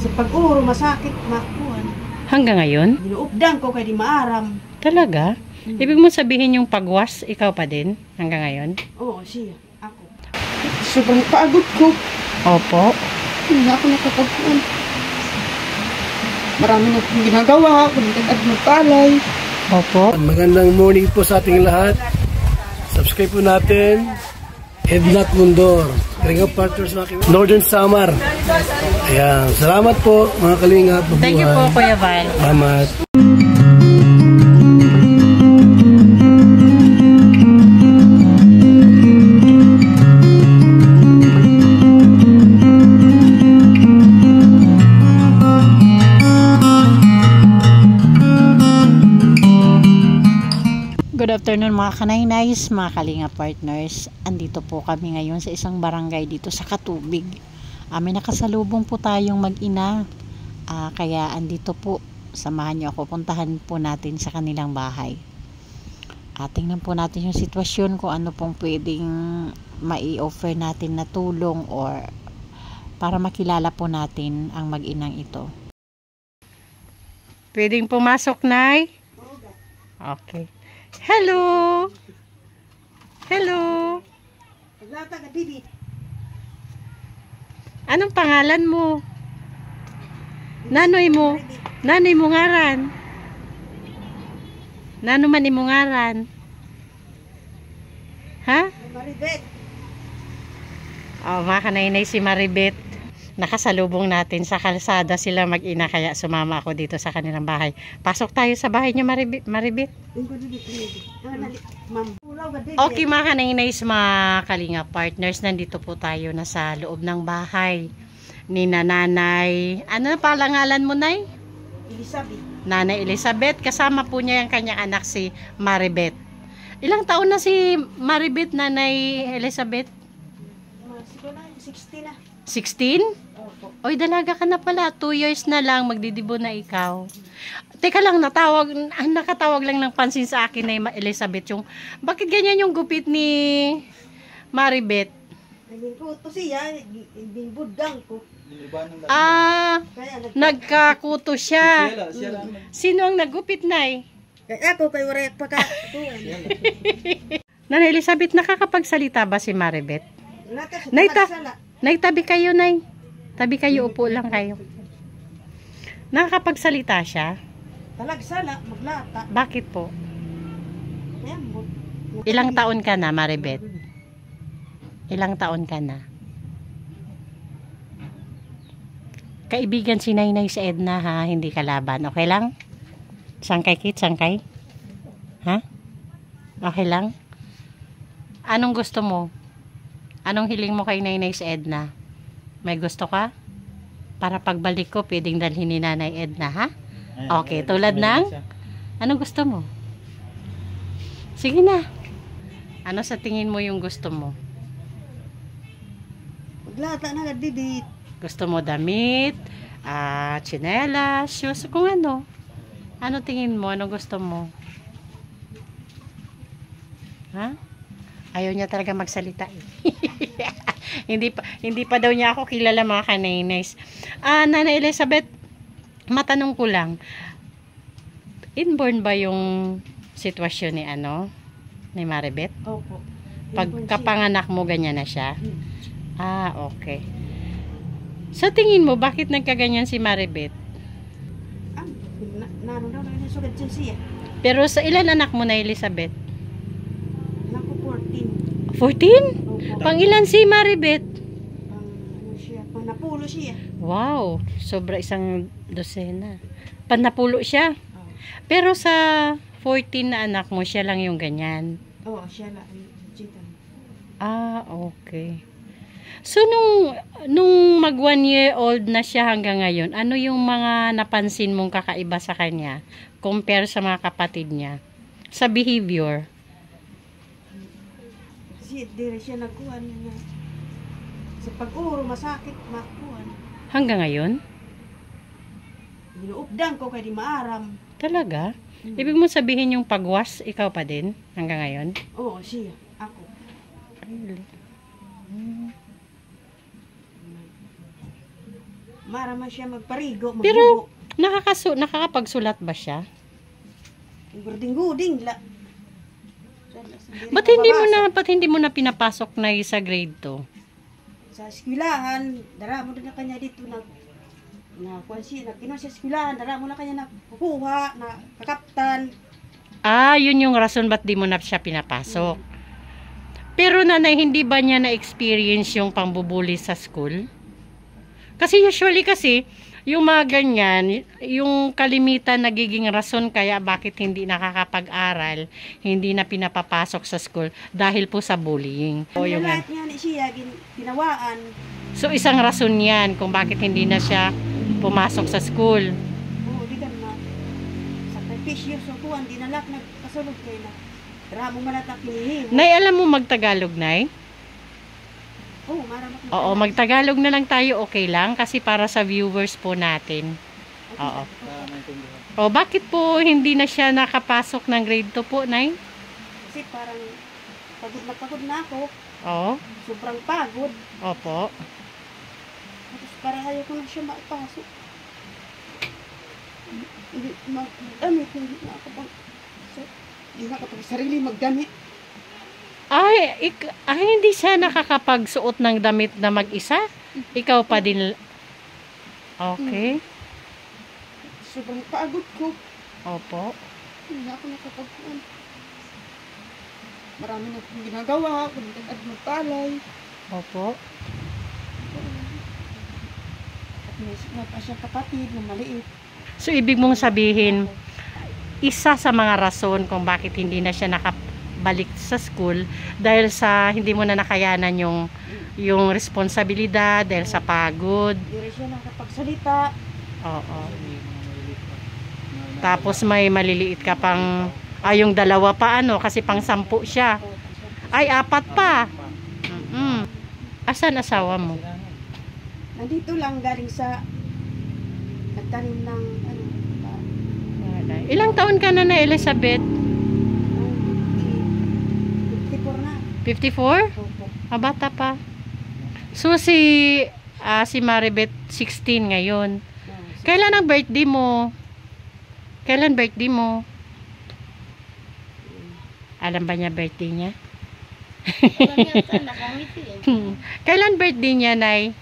Sa pag-uro, masakit, makuhan. Hanggang ngayon? Ginuupdan ko kay di maaram. Talaga? Ibig mo sabihin yung pagwas, ikaw pa din hanggang ngayon? Oo, siya. Ako. Sobrang pagod ko. Opo. Hindi na ako nakapagpuan. Marami na akong ginagawa. Kunitag magpalay. Opo. Magandang morning po sa ating lahat. Subscribe po natin. Ednat Mundor. Kalinga Partners Northern Samar. Ayan. Salamat po mga kalinga. Thank you po Kuya Val. Salamat. Good afternoon mga kanaynays, mga kalinga partners. Andito po kami ngayon sa isang barangay dito sa Katubig. May nakasalubong po tayong mag-ina. Kaya andito po, samahan niyo ako. Puntahan po natin sa kanilang bahay. Tingnan po natin yung sitwasyon, kung ano pong pwedeng mai-offer natin na tulong or para makilala po natin ang mag-inang ito. Pwedeng pumasok, Nay? Okay. Hello! Hello! Anong pangalan mo? Nanoy mo? Nanoy mo ngaran? Nano man imo ngaran? Ha? Maribet. Mga kanainay si Maribet. Nakasalubong natin sa kalsada sila mag-ina, kaya sumama ako dito sa kanilang bahay. Pasok tayo sa bahay niyo, Maribet. Okay mga kanainay, mga kalinga partners, nandito po tayo na sa loob ng bahay ni Nanay. Ano palangalan mo, Nay? Elizabeth. Nanay Elizabeth. Kasama po niya yung kanyang anak si Maribet. Ilang taon na si Maribet, Nanay Elizabeth? Siguro na, 16 na. 16? Oy, dalaga ka na pala. 2 years na lang, magdidibo na ikaw. Teka lang, nakatawag lang ng pansin sa akin na Elizabeth yung, bakit ganyan yung gupit ni Maribet? Nagkuto siya, binbudgang ko. Nagkakuto siya. Sino ang naggupit, Nay? Kaya ako, kay Warek pagkatuan. Nanay Elizabeth, nakakapagsalita ba si Maribet? Nay, tabi kayo, Nay. Tabi kayo, upo lang kayo. Nakakapagsalita siya? Talagsala, maglata. Bakit po? Ilang taon ka na, Maribet? Ilang taon ka na? Kaibigan si Nainay sa Edna, ha? Hindi kalaban. Okay lang? Sangkay, Kit? Sangkay? Ha? Okay lang? Anong gusto mo? Anong hiling mo kay Nainay sa Edna? May gusto ka? Para pagbalik ko, pwedeng dalhin ni Nanay Edna, ha? Okay, tulad ng? Anong gusto mo? Sige na. Ano sa tingin mo yung gusto mo? Maglata na didit. Gusto mo damit, tsinelas, shoes, kung ano. Ano tingin mo? Ano gusto mo? Ha? Ayaw niya talaga magsalita eh. hindi pa daw niya ako kilala mga kanaynays. Nanay Elizabeth, matanong ko lang. Inborn ba yung sitwasyon ni Maribet? Opo. Pagkapanganak mo, ganyan na siya? Okay. Sa tingin mo, bakit nagkaganyan si Maribet? Nasugat siya. Pero sa ilan anak mo na, Elizabeth? Anak ko 14. 14? Opo. Pang ilan si Maribet? Panapulo siya. Wow, sobra isang dosena. Panapulo siya. Pero sa 14 na anak mo, siya lang yung ganyan. Oo, siya lang. Okay. So, nung mag 1 year old na siya hanggang ngayon, ano yung mga napansin mong kakaiba sa kanya compare sa mga kapatid niya? Sa behavior? Dire siya nagkuhan niya. Sa pag-uro, masakit, makuhan. Hanggang ngayon? Ginuupdan ko kay di maaram. Talaga? Ibig mo sabihin yung pagwas, ikaw pa din hanggang ngayon? Oo, siya. Ako. Really? Mara man siya magparigo, Pero nakakapagsulat ba siya? Guding-guding la. Ba't hindi mo na pinapasok na sa grade 2? Sa eskwelahan, dara mo na kanya dito kinuha sa eskwelahan, dara mo na kanya nakukuha, na kakaptan. Yun yung rason ba't di mo na siya pinapasok. Pero nanay, hindi ba niya na-experience yung pambubuli sa school? Kasi usually yung mga ganyan, yung kalimitan nagiging rason kaya bakit hindi nakakapag-aral, hindi na pinapapasok sa school dahil po sa bullying. Yung lahat niya ni siya ginawaan. So isang rason yan kung bakit hindi na siya pumasok sa school. Oo, di ka na. Sakripisyo, so kuhan, di na lahat nagkasulog kayo na. Ramo malata kinihim. Nay, alam mo magtagalog, Nay? Oo, maramat na. Oo, magtagalog na lang tayo, okay lang? Kasi para sa viewers po natin. Oo. O, bakit po hindi na siya nakapasok ng grade 2 po, Nay? Kasi parang pagod na ako. Oo. Sobrang pagod. Opo. Tapos para ayaw ko na siya maipasok. Hindi na ako pag sarili magdamit. Hindi siya nakakapagsuot ng damit na mag-isa? Ikaw pa din? Okay. Sobrang pagod ko. Opo. Hindi na ako nakapagpuan. Marami na akong ginagawa. At magpalay. Opo. At may pa siyang kapatid na maliit. So, ibig mong sabihin, isa sa mga rason kung bakit hindi na siya nakabalik sa school dahil sa hindi mo na nakayanan yung responsibilidad, dahil sa pagod. Hindi rin siya nakapagsalita. Oo. Tapos may maliliit ka pang, yung 2 pa kasi pang 10 siya. Ay, 4 pa. Asan asawa mo? Nandito lang galing sa nagtanim ng Ilang taon ka na Elizabeth? 54 na. 54? Opo. Bata pa. So si Maribeth 16 ngayon. Kailan ang birthday mo? Kailan birthday mo? Alam ba niya birthday niya? Kailan birthday niya, Nay?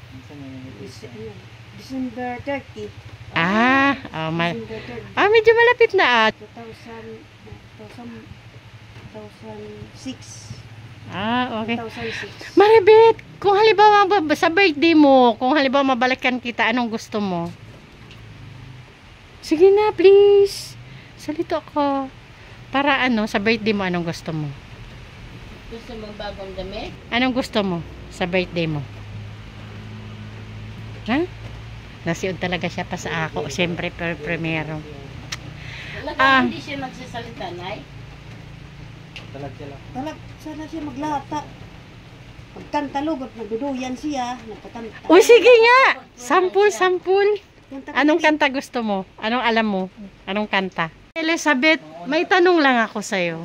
December 30. Medyo malapit na 2006. Okay. 2006. Maribeth, kung halimbawa sa birthday mo, kung halimbawa mabalikan kita, anong gusto mo? Sige na, please. Salito ako. Para sa birthday mo, anong gusto mo? Gusto mo bagong damit? Anong gusto mo sa birthday mo? Ha? Nasiod talaga siya pa sa ako. Siyempre, primero. Hindi siya magsasalita, Nay? Sana siya maglata. Pagkanta lugod, nagduduyan siya. Napatanta. Uy, sige nga! Sampul. Anong kanta gusto mo? Anong alam mo? Anong kanta? Elizabeth, may tanong lang ako sa'yo.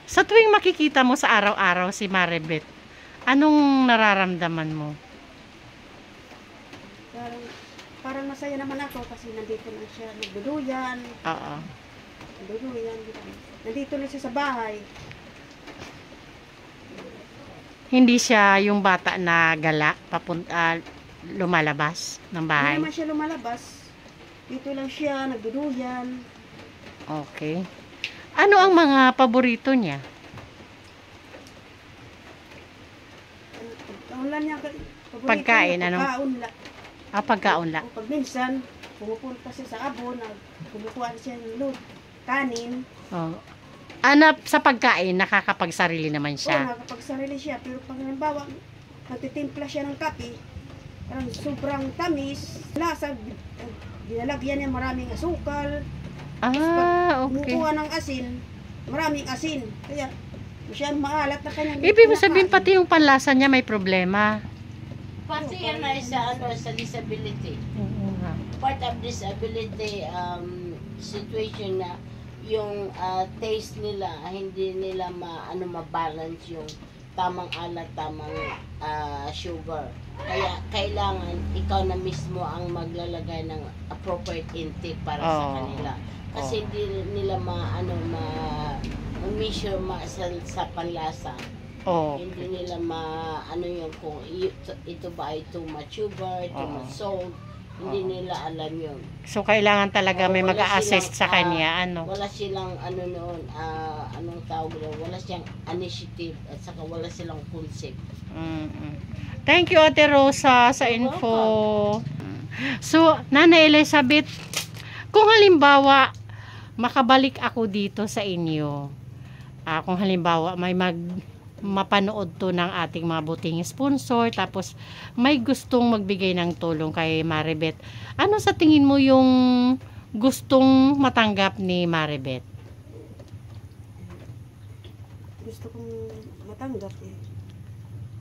Sa tuwing makikita mo sa araw-araw si Maribeth, anong nararamdaman mo? Parang masaya naman ako kasi nandito na siya nagduduyan. Oo. Nagduduyan. Nandito na siya sa bahay. Hindi siya yung bata na gala, lumalabas ng bahay? Hindi naman siya lumalabas. Dito lang siya, nagduduyan. Okay. Ano ang mga paborito niya? Pagkain, ano? Pagkaon lang. Pag minsan, pumupunta siya sa abon, kumukuha siya ng kanin. Sa pagkain, nakakapagsarili naman siya. Nakakapagsarili siya, pero pag halimbawa, nagtitimpla siya ng kape, parang sobrang tamis, lasa, dinalagyan niya maraming asukal. Okay. Kumukuha ng asin, maraming asin. Kaya, masyadong maalat na kanya. Ibig mo sabihin, pati yung panlasa niya may problema. Pati yan ay sa disability. Part of disability situation na yung taste nila, hindi nila ma-balance tamang alat, tamang sugar. Kaya kailangan ikaw na mismo ang maglalagay ng appropriate intake para sa kanila. Kasi hindi nila ma-measure sa panlasa. Hindi nila yung kung ito ba ay too much sugar, too much salt. Hindi nila alam yun. So, kailangan talaga may mag-a-assist sa kanya, Wala silang, anong tawag doon, wala siyang initiative at saka wala silang concept. Thank you, Ate Rosa, sa info. So, Nanay Elizabeth, kung halimbawa, makabalik ako dito sa inyo, kung halimbawa, may mapanood to ng ating mga buting sponsor, tapos may gustong magbigay ng tulong kay Maribeth, ano sa tingin mo yung gustong matanggap ni Maribeth? Gusto kong matanggap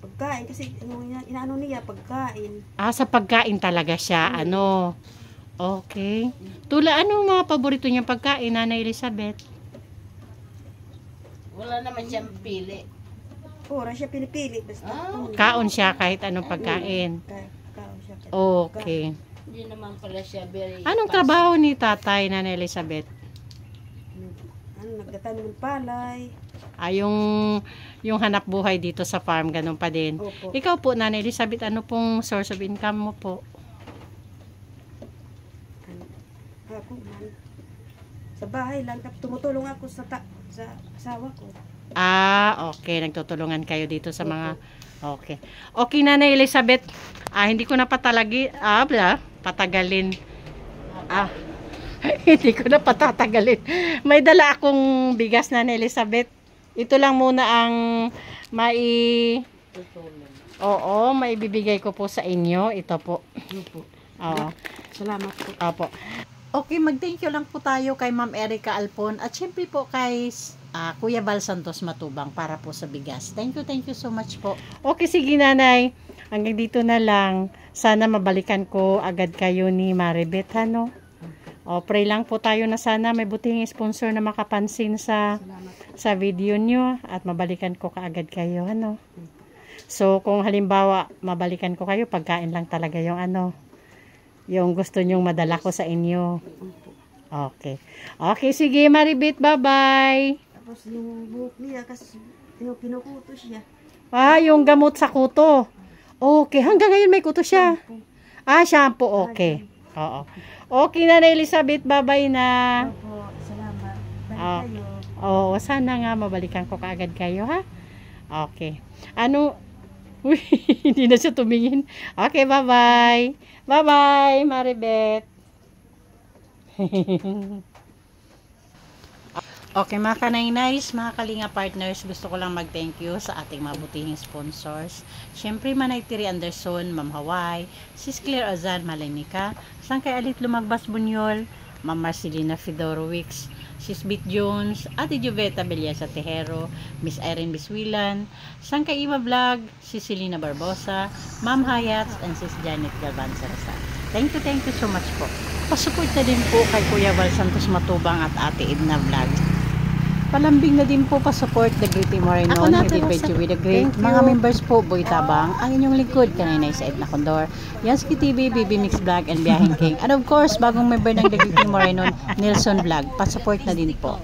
pagkain, kasi inaano niya, pagkain. Sa pagkain talaga siya, Okay. Anong mga paborito niyang pagkain, Nanay Elizabeth? Wala naman siyang pili. Wala siya pinipili. Basta Kaon siya kahit anong pagkain. Kaon siya. Okay. Hindi naman pala siya very... Anong trabaho ni tatay, Nanay Elizabeth? Nagtatanim ng palay. Yung hanap buhay dito sa farm, ganun pa din. Opo. Ikaw po, Nanay Elizabeth, ano pong source of income mo po? Ako man. Sa bahay lang. Tumutulong ako sa asawa ko. Okay. Nagtutulungan kayo dito sa mga... Okay. Okay, Nanay Elizabeth. Hindi ko na patagalin. Hindi ko na patatagalin. May dala akong bigas, Nanay Elizabeth. Ito lang muna ang maibibigay ko po sa inyo. Ito po. Salamat po. Opo. Okay, mag-thank you lang po tayo kay Ma'am Erica Alpon at syempre po kay Kuya Val Santos Matubang para po sa bigas. Thank you so much po. Okay, sige Nanay. Hanggang dito na lang. Sana mabalikan ko agad kayo ni Maribeth, pray lang po tayo na sana may buting sponsor na makapansin sa video nyo at mabalikan ko kaagad kayo, So, kung halimbawa mabalikan ko kayo, pagkain lang talaga yung yung gusto nyong madala ko sa inyo. Okay. Okay, sige Maribeth, bye-bye. Tapos yung buhok niya, kasi kinukuto siya. Yung gamot sa kuto. Okay, hanggang ngayon may kuto siya. Shampoo, okay. Oo. Okay, Nanay Elizabeth, bye-bye na. Opo, salamat. Balik kayo. Sana nga mabalikan ko kaagad kayo, ha? Okay. Hindi na siya tumingin. Okay, bye-bye. Bye-bye, Maribeth. Okay, mga kanay-nice, mga kalinga partners, gusto ko lang mag-thank you sa ating mga butihing sponsors. Siyempre, Manay Tiri Anderson, Ma'am Hawaii, Sis Claire Azan, Malaynika, Sangkay Alit Lumagbas Bunyol, Ma'am Marcelina Fedorowicz, Sis Bit Jones, Ate Joveta Belleza Tejero, Miss Irene Biswilan, Sangkay Iwa Vlog, Sis Selena Barbosa, Ma'am Hayats, and Sis Janet Galvan Sarasar. Thank you so much po. Pasupport na din po kay Kuya Val Santos Matubang at Ate Edna Vlog. Palambing na din po pa-support The Great Moreno, Headed by Chewy The Great. Mga members po, Boy Tabang, ang inyong lingkod, kanina sa Edna Condor, Yansky TV, BB Mix Vlog, and Biyahing King. And of course, bagong member ng The Great Moreno, Nelson Vlog. Pa-support na din po.